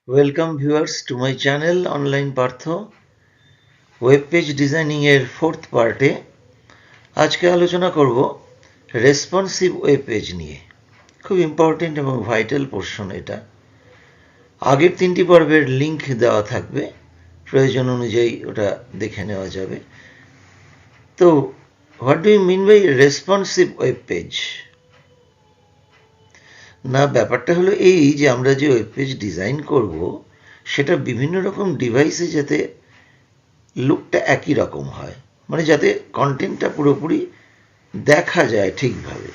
Welcome viewers to my channel Online Partho web page designing এর fourth পার্টে আজকে আলোচনা করব রেসপন্সিভ ওয়েব পেজ নিয়ে। খুব ইম্পর্টেন্ট এবং ভাইটাল পোর্শন এটা। আগের তিনটি পর্বের লিংক দেওয়া থাকবে, প্রয়োজন অনুযায়ী ওটা দেখে নেওয়া যাবে। তো what do you mean by responsive web page? না, ব্যাপারটা হলো এই যে আমরা যে ওয়েব পেজ ডিজাইন করব সেটা বিভিন্ন রকম ডিভাইসে যাতে লুকটা একই রকম হয়, মানে যাতে কন্টেন্টটা পুরোপুরি দেখা যায় ঠিকভাবে,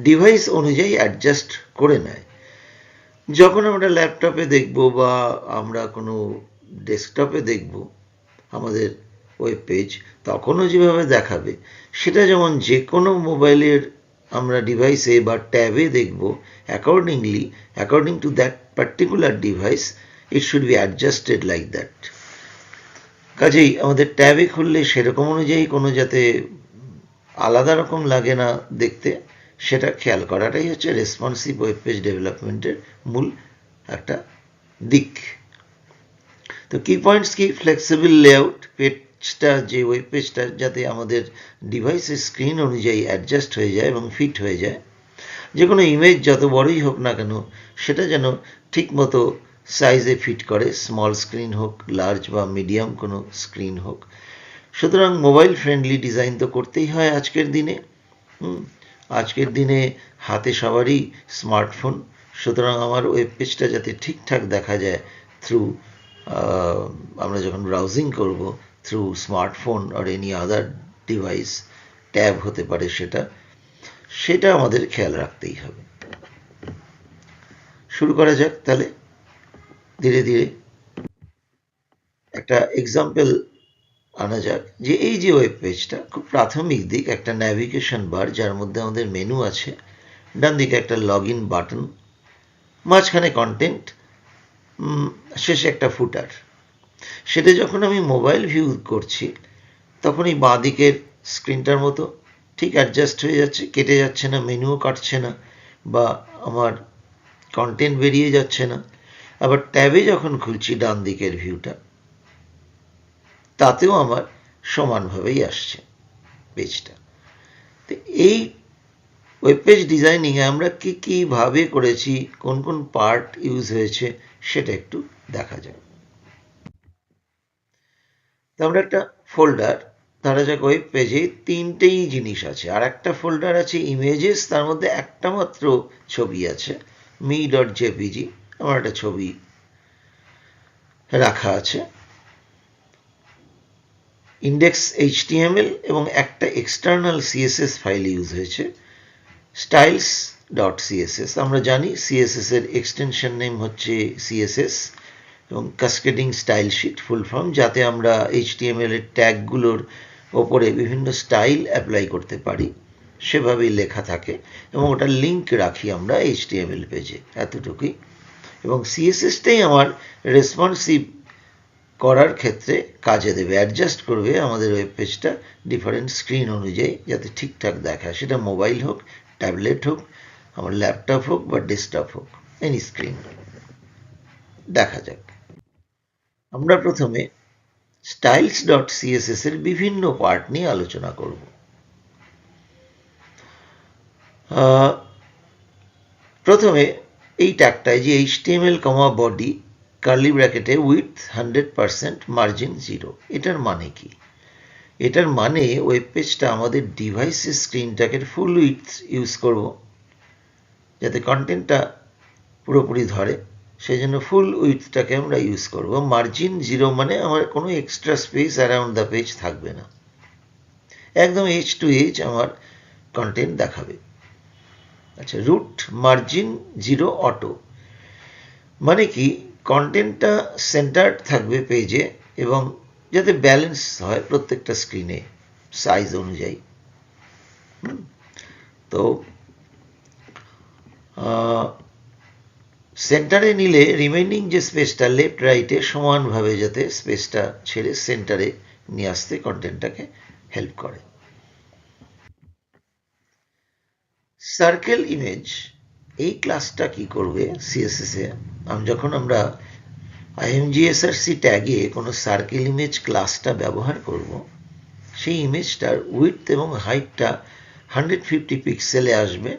ডিভাইস অনুযায়ী অ্যাডজাস্ট করে নেয়। যখন আমরা ল্যাপটপে দেখব বা আমরা কোনো ডেস্কটপে দেখব আমাদের ওয়েব পেজ, তখনও যেভাবে দেখাবে সেটা যেমন যে কোনো মোবাইলের আমরা ডিভাইসে বা ট্যাবে দেখব, according to that particular device it should be adjusted like that. কাজেই আমাদের ট্যাবে খুললে সেরকম অনুযায়ী কোনো যাতে আলাদা রকম লাগে না দেখতে, সেটা খেয়াল করাটাই হচ্ছে রেসপন্সিভ ওয়েব পেজ ডেভেলপমেন্টের মূল একটা দিক। তো কি পয়েন্টস কি? ফ্লেক্সিবল লেআউট, পেজটা যে ওয়েব পেজটা যাতে আমাদের ডিভাইসের স্ক্রিন অনুযায়ী অ্যাডজাস্ট হয়ে যায় এবং ফিট হয়ে যায়। যে কোনো ইমেজ যত বড়ই হোক না কেন সেটা যেন ঠিক মতো সাইজে ফিট করে, স্মল স্ক্রিন হোক, লার্জ বা মিডিয়াম কোনো স্ক্রিন হোক। সুতরাং মোবাইল ফ্রেন্ডলি ডিজাইন তো করতেই হয় আজকের দিনে। আজকের দিনে হাতে সবারই স্মার্টফোন, সুতরাং আমার ওয়েব পেজটা যাতে ঠিকঠাক দেখা যায় থ্রু আমরা যখন ব্রাউজিং করব থ্রু স্মার্টফোন আর এনি আদার ডিভাইস, ট্যাব হতে পারে সেটা আমাদের খেয়াল রাখতেই হবে। শুরু করা যাক তাহলে ধীরে ধীরে। একটা এক্সাম্পল আনা যাক যে এই যে ওয়েব পেজটা, খুব প্রাথমিক দিক একটা ন্যাভিগেশন বার যার মধ্যে আমাদের মেনু আছে, ডান দিকে একটা লগ ইন বাটন, মাঝখানে কন্টেন্ট, শেষে একটা ফুটার। সেটা যখন আমি মোবাইল ভিউ করছি তখন এই বাঁ দিকের স্ক্রিনটার মতো ঠিক অ্যাডজাস্ট হয়ে যাচ্ছে, কেটে যাচ্ছে না, মেনুও কাটছে না বা আমার কন্টেন্ট বেরিয়ে যাচ্ছে না। আবার ট্যাবে যখন খুলছি ডান দিকের ভিউটা, তাতেও আমার সমানভাবেই আসছে পেজটা। তো এই ওয়েব পেজ ডিজাইনিংয়ে আমরা কী কীভাবে করেছি, কোন কোন পার্ট ইউজ হয়েছে সেটা একটু দেখা যাক। তো আমরা একটা ফোল্ডার, ধরা যাক ওয়েব পেজে তিনটেই জিনিস আছে, আর একটা ফোল্ডার আছে ইমেজেস, তার মধ্যে একটা মাত্র ছবি আছে, me.jpg, আমার একটা ছবি রাখা আছে, ইন্ডেক্স এইচটিএমএল এবং একটা এক্সটার্নাল সিএসএস ফাইল ইউজ হয়েছে, styles.css। আমরা জানি সিএসএস এর এক্সটেনশন নেম হচ্ছে সিএসএস এবং কাস্কেডিং স্টাইল শিট ফুল ফর্ম, যাতে আমরা এইচটিএমএল এর ট্যাগগুলোর ওপরে বিভিন্ন স্টাইল অ্যাপ্লাই করতে পারি, সেভাবেই লেখা থাকে এবং ওটার লিঙ্ক রাখি আমরা এইচটিএমএল পেজে, এতটুকুই। এবং সিএসএসটাই আমার রেসপন্সিভ করার ক্ষেত্রে কাজে দেবে, অ্যাডজাস্ট করবে আমাদের ওয়েব পেজটা ডিফারেন্ট স্ক্রিন অনুযায়ী যাতে ঠিকঠাক দেখায়, সেটা মোবাইল হোক, ট্যাবলেট হোক, আমার ল্যাপটপ হোক বা ডেস্কটপ হোক, এনি স্ক্রিন। দেখা যাক। আমরা প্রথমে styles.css এর বিভিন্ন পার্ট নিয়ে আলোচনা করব। প্রথমে এই ট্যাগটায় যে এইচটিএমএল বডি কার্লি ব্র্যাকেটে উইথ 100%, মার্জিন 0, এটার মানে কি? এটার মানে ওয়েব পেজটা আমাদের ডিভাইসের স্ক্রিনটাকে ফুল উইথ ইউজ করব যাতে কন্টেন্টটা পুরোপুরি ধরে, সেই জন্য ফুল উইথটাকে আমরা ইউজ করব। মার্জিন 0 মানে আমার কোনো extra space around the page থাকবে না, একদম এজ টু এজ আমার কন্টেন্ট দেখাবে। আচ্ছা, রুট মার্জিন 0 অটো মানে কি? কন্টেন্টটা সেন্টার্ড থাকবে পেজে এবং যাতে ব্যালেন্স হয় প্রত্যেকটা স্ক্রিনে সাইজ অনুযায়ী। তো সেন্টারে নিলে রিমেইনিং যে স্পেসটা লেফট রাইটে সমানভাবে যাতে স্পেসটা ছেড়ে সেন্টারে নিয়ে আসতে কন্টেন্টটাকে হেল্প করে। সার্কেল ইমেজ এই ক্লাসটা কি করবে সিএসএস এ, যখন আমরা IMGSRC ট্যাগে কোনো সার্কেল ইমেজ ক্লাসটা ব্যবহার করব, সেই ইমেজটার উইডথ এবং হাইটটা 150 পিক্সেলে আসবে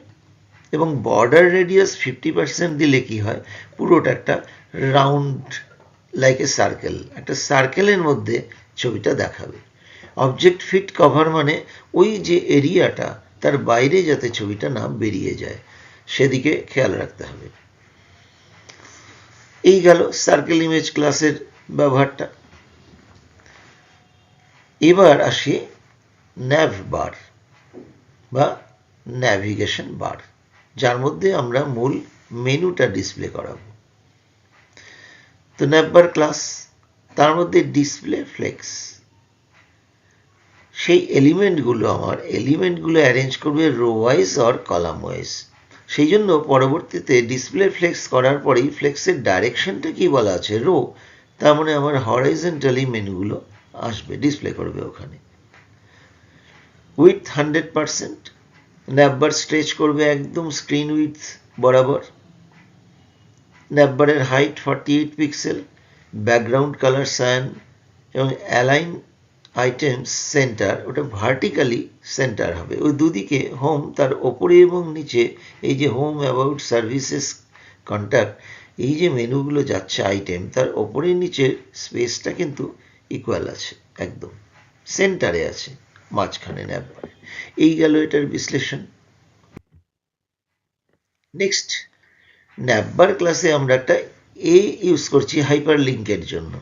এবং বর্ডার রেডিয়াস 50% দিলে কি হয়, পুরোটা একটা রাউন্ড লাইক এ সার্কেল, একটা সার্কেলের মধ্যে ছবিটা দেখাবে। অবজেক্ট ফিট কভার মানে ওই যে এরিয়াটা তার বাইরে যাতে ছবিটা না বেরিয়ে যায় সেদিকে খেয়াল রাখতে হবে। এই গেল সার্কেল ইমেজ ক্লাসের ব্যবহারটা। এবার আসি ন্যাভ বার বা ন্যাভিগেশন বার, যার মধ্যে আমরা মূল মেনুটা ডিসপ্লে করাবো। তো ন্যাভ বার ক্লাস, তার মধ্যে ডিসপ্লে ফ্লেক্স, সেই এলিমেন্টগুলো অ্যারেঞ্জ করবে rho wise or column wise. সেই জন্য পরবর্তীতে ডিসপ্লে ফ্লেক্স করার পরেই ফ্লেক্সের ডাইরেকশনটা কি বলা আছে, রো, তার মানে আমার হরাইজন্টালি মেনুগুলো আসবে, ডিসপ্লে করবে ওখানে। উইথ 100%, ন্যাভবার স্ট্রেচ করবে একদম স্ক্রিন উইথ বরাবর। ন্যাভবারের height 48 pixel, background colour cyan এবং অ্যালাইন আইটেমস সেন্টার, ওটা ভার্টিক্যালি সেন্টার হবে। ওই দুদিকে হোম, তার ওপরে এবং নিচে এই যে হোম, অ্যাবাউট, সার্ভিসেস, কন্ট্যাক্ট, এই যে মেনুগুলো যাচ্ছে আইটেম, তার ওপরে নিচের স্পেসটা কিন্তু ইকুয়াল আছে, একদম সেন্টারে আছে, মাঝখানে ন্যাভবার। এই গেল এটার বিশ্লেষণ। নেক্সট, ন্যাভবার ক্লাসে আমরা একটা ইউজ করছি হাইপার লিঙ্কের জন্য।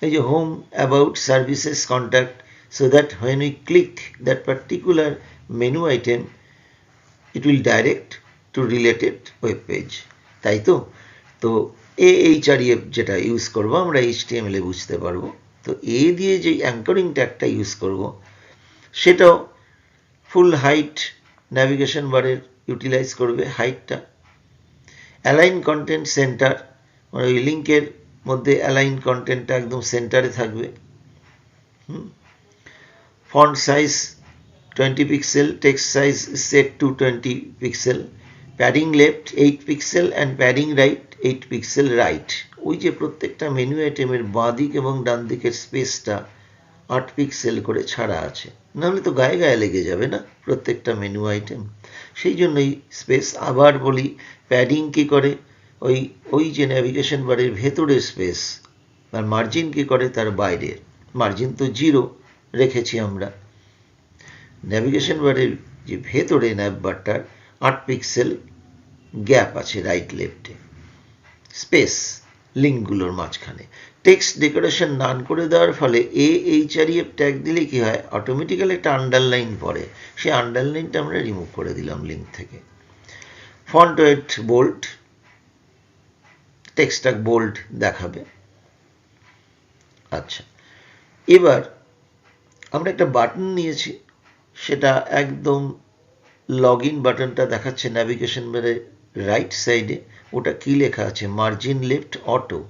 এই যে home, about, services, contact, so that when we click that particular menu item it will direct to related web page, তাই তো? তো AHREF যেটা ইউজ করব আমরা HTML এ বুঝতে পারবো। তো দিয়ে যে অ্যাঙ্করিং ট্যাগটা ইউজ করব সেটাও ফুল হাইট ন্যাভিগেশন বারের ইউটিলাইজ করবে হাইটটা। অ্যালাইন কন্টেন্ট সেন্টার, মানে ওই লিঙ্কের মধ্যে অ্যালাইন কন্টেন্টটা একদম সেন্টারে থাকবে। Font size 20 pixel, text size set to 20 pixel, padding left 8 pixel and padding right 8 pixel right. ওই যে প্রত্যেকটা মেনু আইটেমের বাঁ দিক এবং ডান দিকের স্পেসটা 8 পিক্সেল করে ছাড়া আছে, নাহলে তো গায়ে গায়ে লেগে যাবে না প্রত্যেকটা মেনু আইটেম। সেই জন্যই স্পেস। আবার বলি, প্যাডিং কি করে, ওই যে ন্যাভিগেশন বারের ভেতরের স্পেস, আর মার্জিন কি করে তার বাইরের। মার্জিন তো 0 রেখেছি আমরা। ন্যাভিগেশন বারের যে ভেতরে ন্যাভ বারটার 8 পিক্সেল গ্যাপ আছে রাইট লেফটে, স্পেস লিঙ্কগুলোর মাঝখানে। টেক্সট ডেকোরেশন নান করে দেওয়ার ফলে AHREF ট্যাগ দিলে কি হয়, অটোমেটিক্যালি একটা আন্ডারলাইন পড়ে, সেই আন্ডারলাইনটা আমরা রিমুভ করে দিলাম লিঙ্ক থেকে। ফন্ট ওয়েট বোল্ড, টেক্সটটা বোল্ড দেখাবে। আচ্ছা, এবার আমরা একটা বাটন নিয়েছি, সেটা একদম লগ ইন বাটনটা দেখাচ্ছে ন্যাভিগেশন বারের রাইট সাইডে। ওটা কি লেখা আছে, মার্জিন লেফট অটো,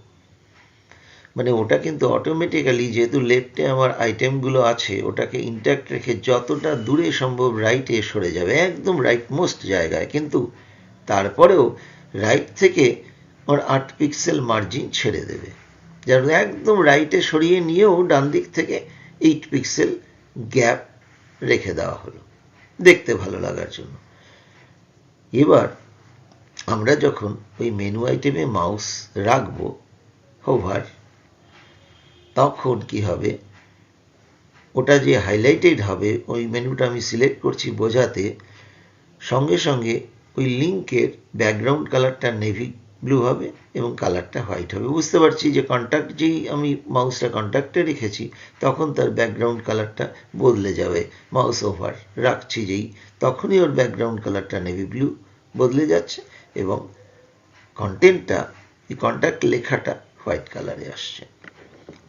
মানে ওটা কিন্তু অটোমেটিক্যালি, যেহেতু লেফটে আমার আইটেমগুলো আছে, ওটাকে ইন্ট্যাক্ট রেখে যতটা দূরে সম্ভব রাইটে সরে যাবে, একদম রাইট মোস্ট জায়গায়, কিন্তু তারপরেও রাইট থেকে আমার 8 পিক্সেল মার্জিন ছেড়ে দেবে, যার একদম রাইটে সরিয়ে নিয়েও ডান দিক থেকে 8 পিক্সেল গ্যাপ রেখে দেওয়া হলো দেখতে ভালো লাগার জন্য। এবার আমরা যখন ওই মেনু আইটেমে মাউস রাখবো হোভার, তখন কি হবে, ওটা যে হাইলাইটেড হবে, ওই মেনুটা আমি সিলেক্ট করছি বোঝাতে, সঙ্গে সঙ্গে ওই লিঙ্কের ব্যাকগ্রাউন্ড কালারটা নেভি ব্লু হবে এবং কালারটা হোয়াইট হবে। বুঝতে পারছি যে কন্ট্যাক্ট, যেই আমি মাউসটা কন্ট্যাক্টে রেখেছি তখন তার ব্যাকগ্রাউন্ড কালারটা বদলে যাবে। মাউস ওভার রাখছি যেই, তখনই ওর ব্যাকগ্রাউন্ড কালারটা নেভি ব্লু বদলে যাচ্ছে এবং কন্টেন্টটা, এই কন্ট্যাক্ট লেখাটা হোয়াইট কালারে আসছে।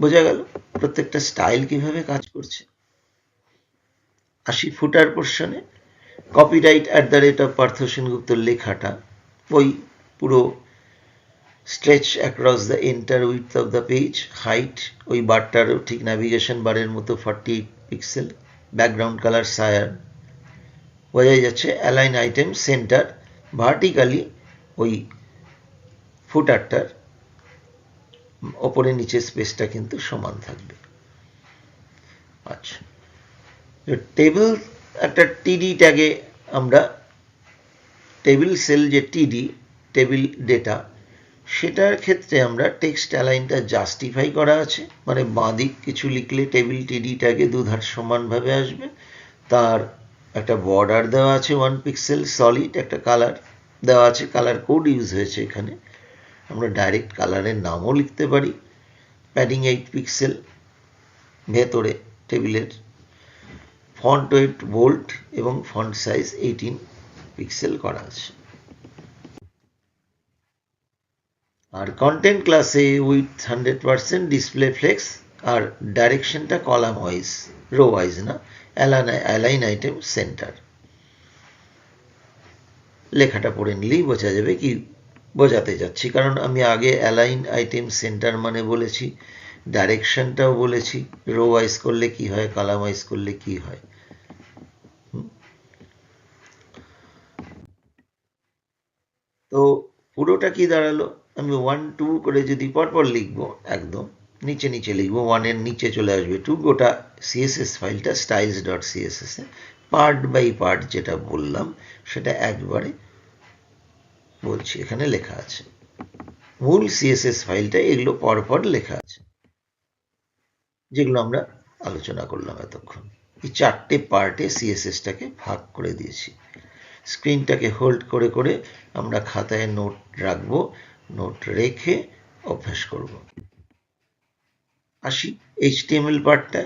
বোঝা গেল প্রত্যেকটা স্টাইল কিভাবে কাজ করছে। আসি ফুটার পোর্শনে। কপিরাইট @পার্থ সেনগুপ্তর লেখাটা ওই পুরো stretch across the enter width of the page, height ওই বারটারও ঠিক ন্যাভিগেশন বারের মতো 48 পিক্সেল, ব্যাকগ্রাউন্ড কালার সায়ান, বোঝাই যাচ্ছে। অ্যালাইন আইটেম সেন্টার, ভার্টিক্যালি ওই ফুটারটার ওপরে নিচে স্পেসটা কিন্তু সমান থাকবে। আচ্ছা, টেবিল একটা টিডি ট্যাগে আমরা টেবিল সেল যে টিডি টেবিল ডেটা, সেটার ক্ষেত্রে আমরা টেক্সট অ্যালাইনটা জাস্টিফাই করা আছে, মানে বাঁদিক কিছু লিখলে টেবিল টিডি ট্যাগে দুধার সমানভাবে আসবে। তার একটা বর্ডার দেওয়া আছে 1 পিক্সেল সলিড, একটা কালার দেওয়া আছে, কালার কোড ইউজ হয়েছে এখানে। আমরা ডাইরেক্ট কালারের নামও লিখতে পারি। প্যাডিং 8 পিক্সেল ভেতরে টেবিলের, ফন্ট ওয়েট বোল্ড এবং ফন্ট সাইজ 18 পিক্সেল করা আছে। আর কন্টেন্ট ক্লাসে উইথ 100%, ডিসপ্লে ফ্লেক্স, আর ডাইরেকশনটা কলাম ওয়াইজ, রো ওয়াইজ না, অ্যালাইন আইটেম সেন্টার। লেখাটা পড়ে নিলেই বোঝা যাবে কি বোঝাতে যাচ্ছি, কারণ আমি আগে অ্যালাইন আইটেম সেন্টার মানে বলেছি, ডাইরেকশনটাও বলেছি, রো ওয়াইজ করলে কি হয়, কলাম ওয়াইজ করলে কি হয়। তো পুরোটা কি দাঁড়ালো, আমি 1 2 করে যদি পরপর লিখবো, একদম নিচে নিচে লিখবো, 1 এর নিচে চলে আসবে 2, গোটা সিএসএস ফাইলটা styles.css A part by part যেটা বললাম সেটা একবারে বলছি এখানে লেখা আছে। মূল সিএসএস ফাইলটা এগুলো পরপর লেখা আছে, যেগুলো আমরা আলোচনা করলাম এতক্ষণ। এই 4টে পার্টে সিএসএসটাকে ভাগ করে দিয়েছি। স্ক্রিনটাকে হোল্ড করে করে আমরা খাতায় নোট রাখবো, নোট রেখে অভ্যাস করব। আসি এইচটিএমএল পার্টটা।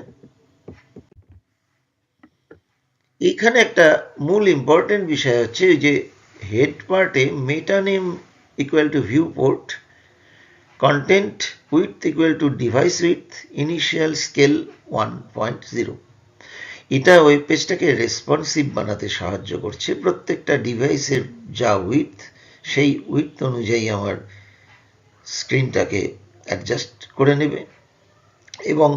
এইখানে একটা মূল ইম্পর্টেন্ট বিষয় হচ্ছে যে হেড পার্টে meta name equal to viewport, content width equal to device width, initial scale 1.0। এটা ওয়েব পেজটাকে রেসপন্সিভ বানাতে সাহায্য করছে। প্রত্যেকটা ডিভাইসের যা উইথ, সেই উইথ অনুযায়ী আমার স্ক্রিনটাকে অ্যাডজাস্ট করে নেবে। এবং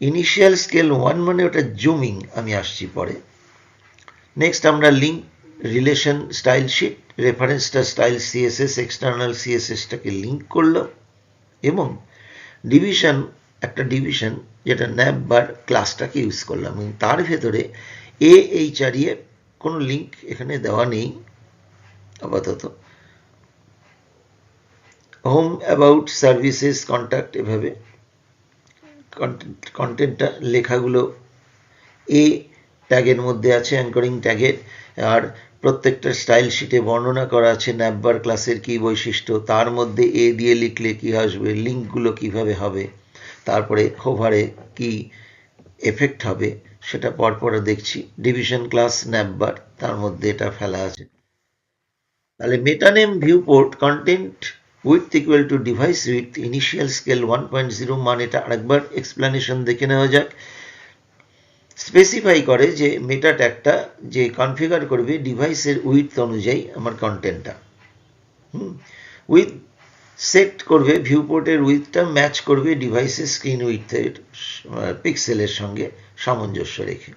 ইনিশিয়াল স্কেল 1 মানে ওটা জুমিং, আমি আসছি পরে। নেক্সট আমরা লিঙ্ক রিলেশন স্টাইল শিট, রেফারেন্সটা স্টাইল সিএসএস, এক্সটার্নাল সিএসএসটাকে লিঙ্ক করলাম। এবং ডিভিশন, একটা ডিভিশন যেটা ন্যাব বার ক্লাসটাকে ইউজ করলাম, এবং তার ভেতরে AHREF কোনো লিঙ্ক এখানে দেওয়া নেই আপাতত। হোম, অ্যাবাউট, সার্ভিসেস, কন্ট্যাক্ট, এভাবে কন্টেন্টটা লেখাগুলো এ ট্যাগের মধ্যে আছে, অ্যাঙ্করিং ট্যাগের। আর প্রত্যেকটা স্টাইল শিটে বর্ণনা করা আছে ন্যাববার ক্লাসের কি বৈশিষ্ট্য, তার মধ্যে এ দিয়ে লিখলে কি আসবে, লিঙ্কগুলো কিভাবে হবে, তারপরে হোভারে কি এফেক্ট হবে, সেটা পরপর দেখছি। ডিভিশন ক্লাস ন্যাববার, তার মধ্যে এটা ফেলা আছে। তাহলে meta name viewport, content width equal to device width, initial scale 1.0, মানেটা আরেকবার এক্সপ্লেনেশন দেখে নেওয়া যাক। স্পেসিফাই করে যে মেটা ট্যাগটা যে কনফিগার করবে ডিভাইসের উইথ অনুযায়ী আমার কন্টেন্টটা, উইথ সেট করবে ভিউ পোর্টের উইথটা ম্যাচ করবে ডিভাইসের স্ক্রিন উইথের পিক্সেলের সঙ্গে সামঞ্জস্য রেখে।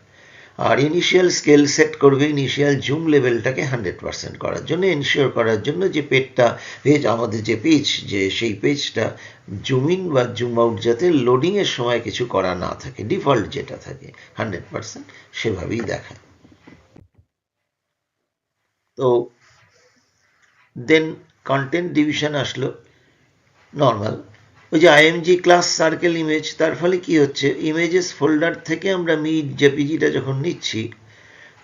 আর ইনিশিয়াল স্কেল সেট করবে ইনিশিয়াল জুম লেভেলটাকে 100% করার জন্য, এনশিওর করার জন্য যে পেজ আমাদের যে পেজ, যে সেই পেজটা জুম ইন বা জুম আউট যাতে লোডিংয়ের সময় কিছু করা না থাকে, ডিফল্ট যেটা থাকে 100% সেভাবেই দেখায়। তো দেন কন্টেন্ট ডিভিশন আসলো নর্মাল। ওই যে আইএমজি ক্লাস সার্কেল ইমেজ, তার ফলে কি হচ্ছে, ইমেজেস ফোল্ডার থেকে আমরা মিড জেপিজিটা যখন নিচ্ছি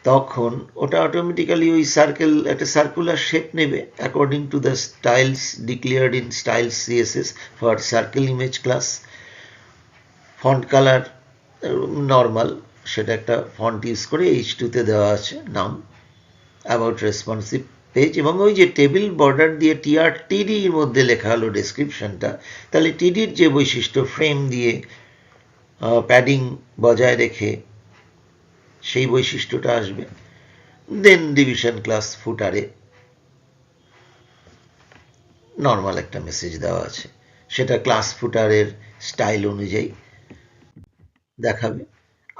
তখন ওটা অটোমেটিক্যালি ওই সার্কেল, একটা সার্কুলার শেপ নেবে according to the styles declared in styles CSS for circle image class. Font colour normal, সেটা একটা ফন্ট ইউজ করে H2-তে দেওয়া আছে নাম, অ্যাবাউট রেসপন্সিভ পেজ। এবং ওই যে টেবিল বর্ডার দিয়ে TRTD-র মধ্যে লেখা হলো ডেসক্রিপশনটা, তাহলে টিডির যে বৈশিষ্ট্য, ফ্রেম দিয়ে প্যাডিং বজায় রেখে সেই বৈশিষ্ট্যটা আসবে। দেন ডিভিশন ক্লাস ফুটারে নর্মাল একটা মেসেজ দেওয়া আছে, সেটা ক্লাস ফুটারের স্টাইল অনুযায়ী দেখাবে।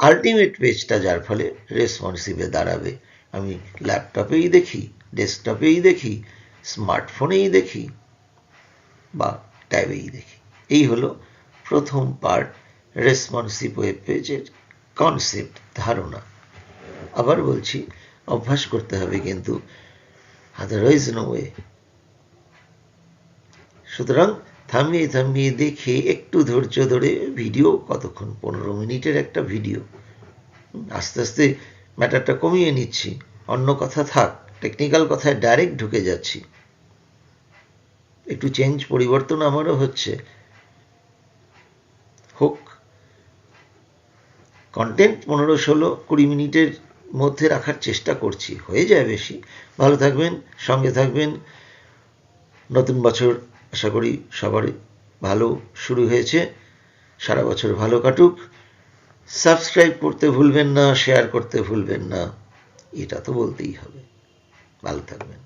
আলটিমেট পেজটা যার ফলে রেসপন্সিভে দাঁড়াবে। আমি ল্যাপটপেই দেখি, ডেস্কটপেই দেখি, স্মার্টফোনেই দেখি বা ট্যাবেই দেখি। এই হলো প্রথম পার্ট, রেসপন্সিভ ওয়েব পেজের কনসেপ্ট, ধারণা। আবার বলছি, অভ্যাস করতে হবে কিন্তু, আদারওয়াইজ নো ওয়ে। সুতরাং থামিয়ে থামিয়ে দেখে একটু ধৈর্য ধরে, ভিডিও কতক্ষণ, 15 মিনিটের একটা ভিডিও, আস্তে আস্তে ম্যাটারটা কমিয়ে নিচ্ছি, অন্য কথা থাক, টেকনিক্যাল কথায় ডাইরেক্ট ঢুকে যাচ্ছি, একটু চেঞ্জ পরিবর্তন আমারও হচ্ছে, হোক। কন্টেন্ট 15-16-20 মিনিটের মধ্যে রাখার চেষ্টা করছি, হয়ে যায় বেশি। ভালো থাকবেন, সঙ্গে থাকবেন। নতুন বছর আশা করি সবারই ভালো শুরু হয়েছে, সারা বছর ভালো কাটুক। সাবস্ক্রাইব করতে ভুলবেন না, শেয়ার করতে ভুলবেন না, এটা তো বলতেই হবে। ভালো থাকবেন।